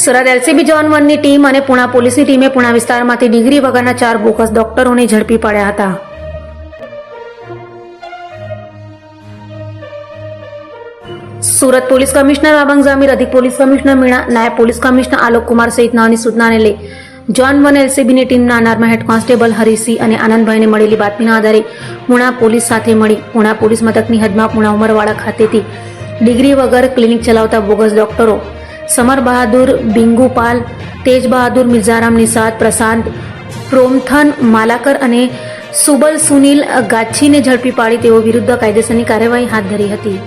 Surat LCB zone 1ની team અને પુણા પોલીસની ટીમે પુણા વિસ્તારમાંથી ડિગ્રી વગરના 4 બોગસ ડોક્ટરોને ઝડપી પાડ્યા હતા. સુરત પોલીસ કમિશનર આબંગ જામીર, અધિક પોલીસ કમિશનર મીણા, નાયબ પોલીસ કમિશનર આલોક કુમાર સહિતનાઓની સૂચનાને લઈ ઝોન 1 એલસીબીની ટીમના અનારમાં હેડ કોન્સ્ટેબલ હરીસિંહ અને આનંદભાઈને મળેલી બાતમીના આધારે પુણા પોલીસ સાથે મળી પુણા પોલીસ મથકની હદમાં પુણા ઉમરવાડા ખાતેથી ડિગ્રી વગર ક્લિનિક ચલાવતા બોગસ ડોક્ટરો સમર બહાદુર, બિંગુપાલ, તેજ બહાદુર, મિર્ઝારામ નિષાદ, પ્રશાંત પ્રોમથન માલાકર અને સુબલ સુનિલ ગાચ્છીને ઝડપી પાડી તેઓ વિરુદ્ધ કાયદેસરની કાર્યવાહી હાથ ધરી હતી.